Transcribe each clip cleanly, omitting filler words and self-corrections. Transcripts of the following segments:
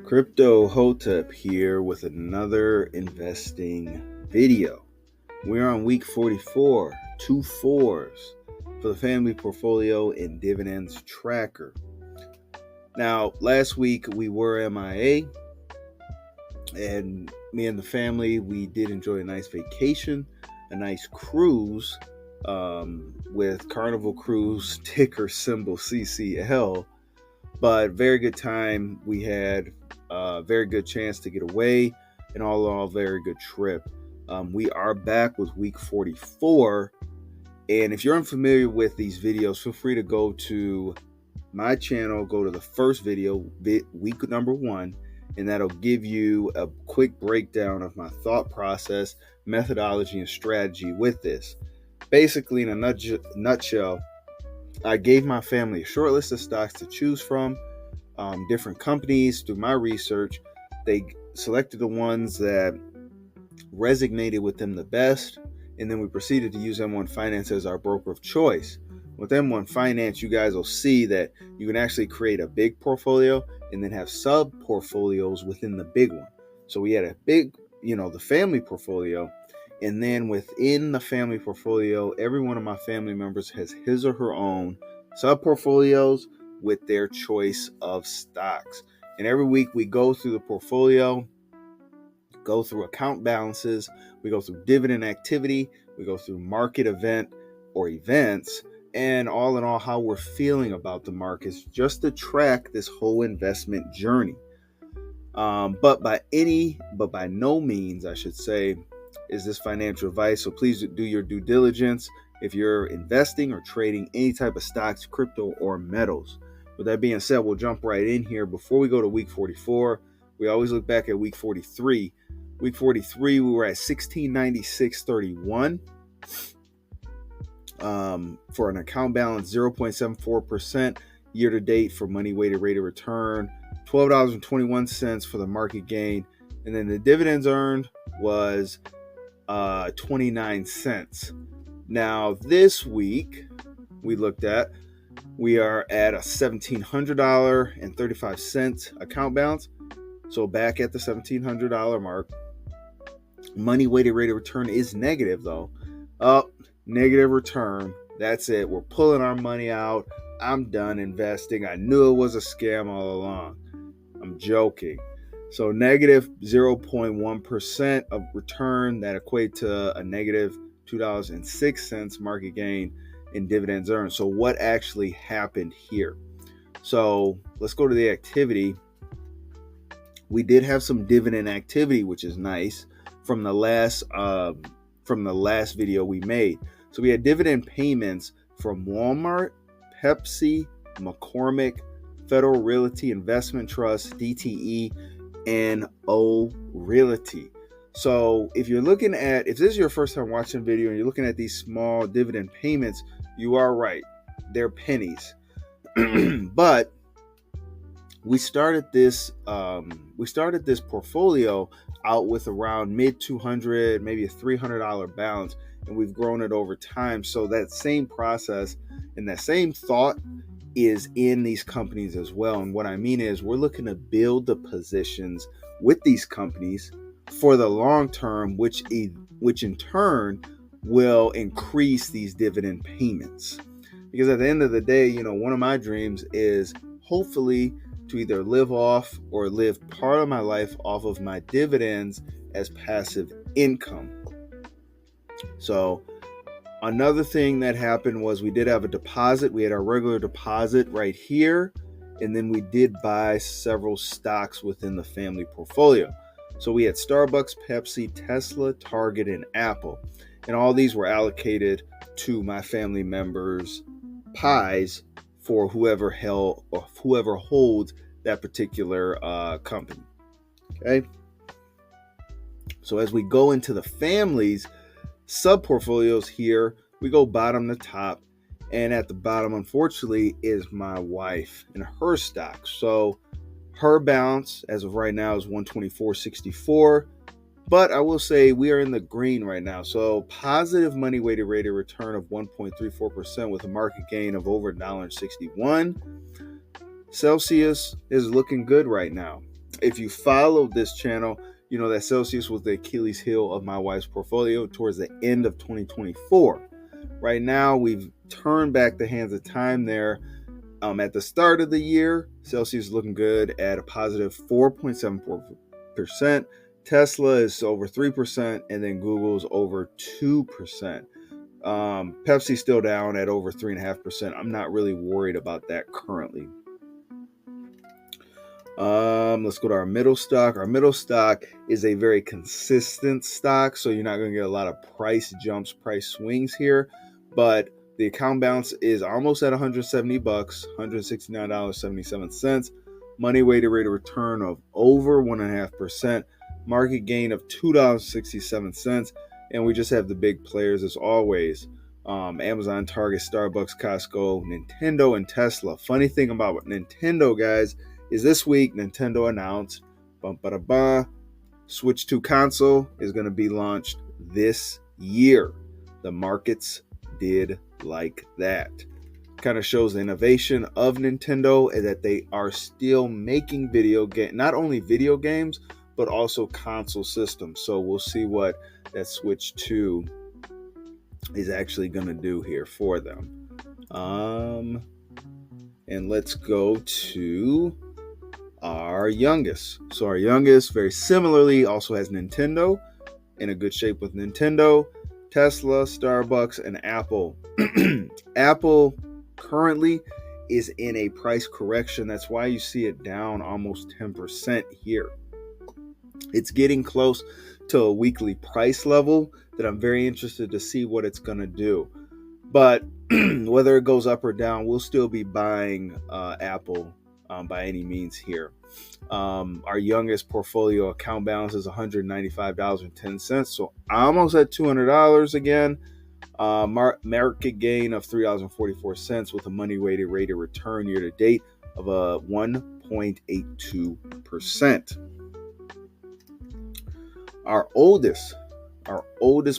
Crypto Hotep here with another investing video. We're on week 44, two fours for the family portfolio and dividends tracker. Now, last week we were MIA, and me and the family, we did enjoy a nice vacation, a nice cruise with Carnival Cruise, ticker symbol CCL. But very good time. We had a very good chance to get away, and all in all, very good trip. We are back with week 44. And if you're unfamiliar with these videos, feel free to go to my channel, go to the first video, week number 1, and that'll give you a quick breakdown of my thought process, methodology, and strategy with this. Basically, in a nutshell, I gave my family a short list of stocks to choose from, different companies. Through my research, they selected the ones that resonated with them the best, and then we proceeded to use M1 Finance as our broker of choice. With M1 Finance, you guys will see that you can actually create a big portfolio and then have sub portfolios within the big one. So we had a big, the family portfolio. And then within the family portfolio, every one of my family members has his or her own sub-portfolios with their choice of stocks. And every week we go through the portfolio, go through account balances, we go through dividend activity, we go through market event or events, and all in all, how we're feeling about the markets, just to track this whole investment journey. But by no means, I should say, is this financial advice. So please do your due diligence if you're investing or trading any type of stocks, crypto, or metals. With that being said, we'll jump right in here. Before we go to week 44, we always look back at week 43. Week 43, we were at 1696.31 for an account balance, 0.74% year to date for money weighted rate of return, $12.21 for the market gain, and then the dividends earned was 29 cents. Now this week we are at a $1,700.35 account balance. So back at the $1,700 mark. Money weighted rate of return is negative though. Negative return. That's it. We're pulling our money out. I'm done investing. I knew it was a scam all along. I'm joking. So negative 0.1% of return, that equate to a negative $2.06 market gain in dividends earned. So what actually happened here? So let's go to the activity. We did have some dividend activity, which is nice, from the last video we made. So we had dividend payments from Walmart, Pepsi, McCormick, Federal Realty Investment Trust, DTE, and O Realty. So if this is your first time watching a video and you're looking at these small dividend payments, you are right. They're pennies. But we started this portfolio out with around mid $200, maybe a $300 balance, and we've grown it over time. So that same process and that same thought is in these companies as well. And what I mean is we're looking to build the positions with these companies for the long term, which in turn will increase these dividend payments. Because at the end of the day, one of my dreams is hopefully to either live off or live part of my life off of my dividends as passive income. So another thing that happened was we did have a deposit. We had our regular deposit right here, and then we did buy several stocks within the family portfolio. So we had Starbucks, Pepsi, Tesla, Target, and Apple, and all these were allocated to my family members' pies for whoever holds that particular company. Okay. So as we go into the family's sub-portfolios here, we go bottom to top, and at the bottom, unfortunately, is my wife and her stocks. So her balance as of right now is 124.64, but I will say we are in the green right now. So positive money weighted rate of return of 1.34% with a market gain of over $1.61. Celsius is looking good right now. If you followed this channel, you know that Celsius was the Achilles heel of my wife's portfolio towards the end of 2024. Right now, we've turned back the hands of time there. At the start of the year, Celsius is looking good at a positive 4.74%. Tesla is over 3%, and then Google's over 2%. Pepsi's still down at over 3.5%. I'm not really worried about that currently. Let's go to our middle stock. Our middle stock is a very consistent stock, so you're not going to get a lot of price jumps, price swings here. But the account balance is almost at $170, $169.77. Money weighted rate of return of over 1.5%. Market gain of $2.67. And we just have the big players as always. Amazon, Target, Starbucks, Costco, Nintendo, and Tesla. Funny thing about Nintendo, guys, is this week Nintendo announced Switch 2 console is going to be launched this year. The markets did like that. Kind of shows the innovation of Nintendo and that they are still making not only video games, but also console systems. So we'll see what that Switch 2 is actually going to do here for them. And let's go to our youngest. So our youngest, very similarly, also has Nintendo, in a good shape with Nintendo, Tesla, Starbucks, and Apple. Apple currently is in a price correction. That's why you see it down almost 10% here. It's getting close to a weekly price level that I'm very interested to see what it's going to do. But whether it goes up or down, we'll still be buying Apple by any means here. Our youngest portfolio account balance is $195.10, so almost at $200 again. Market gain of $3.44 with a money weighted rate of return year to date of a 1.82%. Our oldest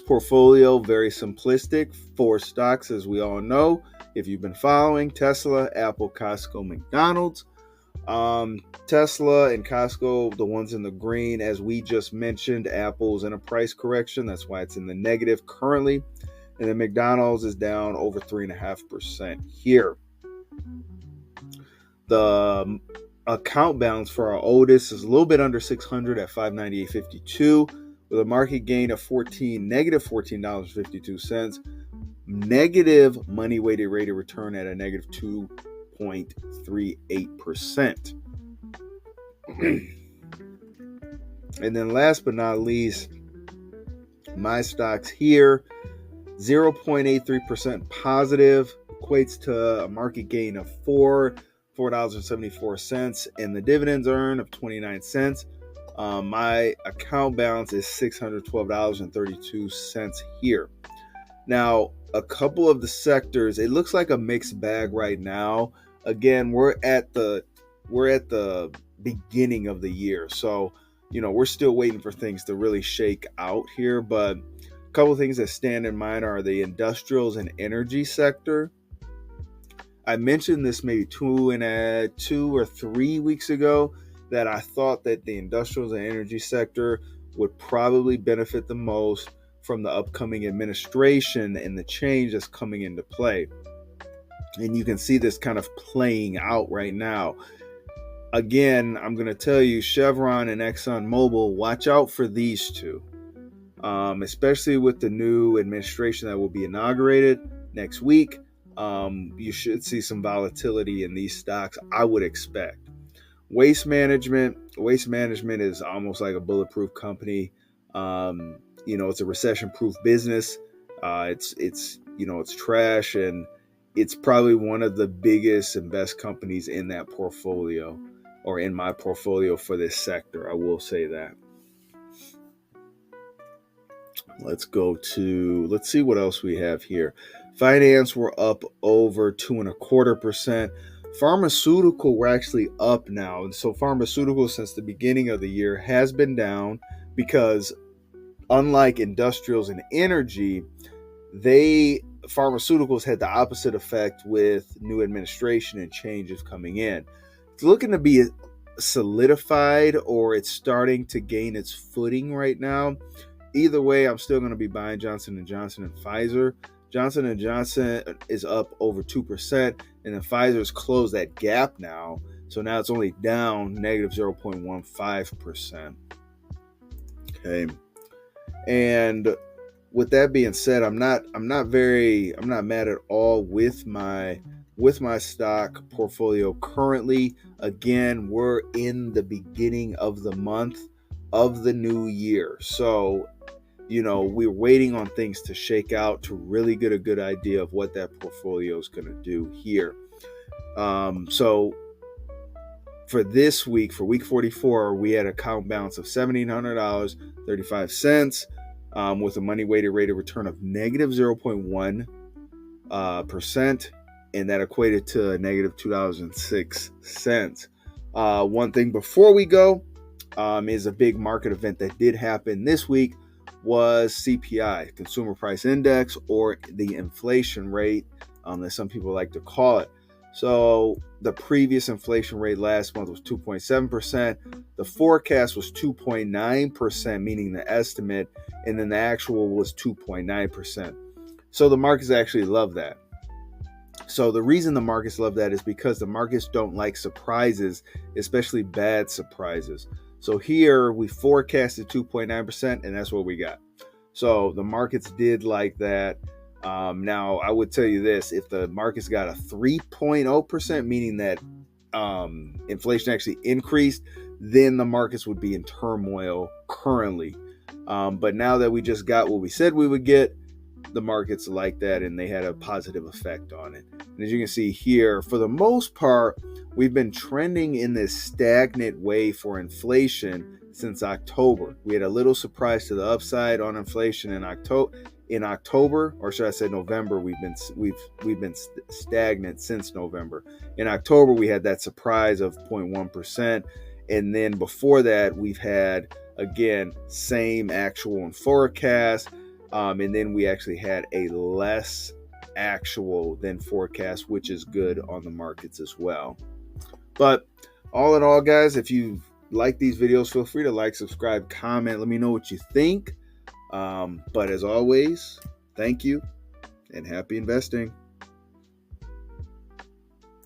portfolio, very simplistic, 4 stocks, as we all know. If you've been following, Tesla, Apple, Costco, McDonald's. Tesla and Costco, the ones in the green, as we just mentioned. Apple's in a price correction. That's why it's in the negative currently. And then McDonald's is down over 3.5% here. The account balance for our oldest is a little bit under 600 at $598.52 with a market gain of negative $14.52. Negative money weighted rate of return at a negative 2.38%. And then last but not least, my stocks here, 0.83% positive, equates to a market gain of $4.74, and the dividends earned of 29 cents. My account balance is $612.32 here. Now, a couple of the sectors, it looks like a mixed bag right now. Again, we're at the beginning of the year, so we're still waiting for things to really shake out here. But a couple of things that stand in mind are the industrials and energy sector. I mentioned this maybe 2 or 3 weeks ago that I thought that the industrials and energy sector would probably benefit the most from the upcoming administration and the change that's coming into play. And you can see this kind of playing out right now. Again, I'm going to tell you, Chevron and ExxonMobil, watch out for these two, especially with the new administration that will be inaugurated next week. You should see some volatility in these stocks, I would expect. Waste management is almost like a bulletproof company. It's a recession-proof business. It's trash, and it's probably one of the biggest and best companies in that portfolio, or in my portfolio for this sector. I will say that. Let's see what else we have here. Finance, we're up over 2.25%. Pharmaceutical, we're actually up now. And so pharmaceutical, since the beginning of the year, has been down because unlike industrials and energy, pharmaceuticals had the opposite effect with new administration and changes coming in. It's looking to be solidified or it's starting to gain its footing right now. Either way, I'm still going to be buying Johnson & Johnson and Pfizer. Johnson & Johnson is up over 2%, and then Pfizer's closed that gap now. So now it's only down negative 0.15%. Okay. And with that being said, I'm not mad at all with my stock portfolio currently. Again, we're in the beginning of the month of the new year. So, we're waiting on things to shake out to really get a good idea of what that portfolio is going to do here. So for this week, for week 44, we had an account balance of $1,700.35 with a money weighted rate of return of negative 0.1%, and that equated to negative $2.06. One thing before we go is a big market event that did happen this week was CPI, Consumer Price Index, or the inflation rate that some people like to call it. So the previous inflation rate last month was 2.7%. The forecast was 2.9%, meaning the estimate, and then the actual was 2.9%. So the markets actually love that. So the reason the markets love that is because the markets don't like surprises, especially bad surprises. So here we forecasted 2.9%, and that's what we got. So the markets did like that. Now, I would tell you this, if the markets got a 3.0%, meaning that inflation actually increased, then the markets would be in turmoil currently. But now that we just got what we said we would get, the markets like that, and they had a positive effect on it. And as you can see here, for the most part, we've been trending in this stagnant way for inflation since October. We had a little surprise to the upside on inflation in October, or should I say November. We've been stagnant since November. In October, we had that surprise of 0.1%, and then before that, we've had again same actual and forecast, and then we actually had a less actual than forecast, which is good on the markets as well. But all in all, guys, if you like these videos, feel free to like, subscribe, comment. Let me know what you think. But as always, thank you and happy investing.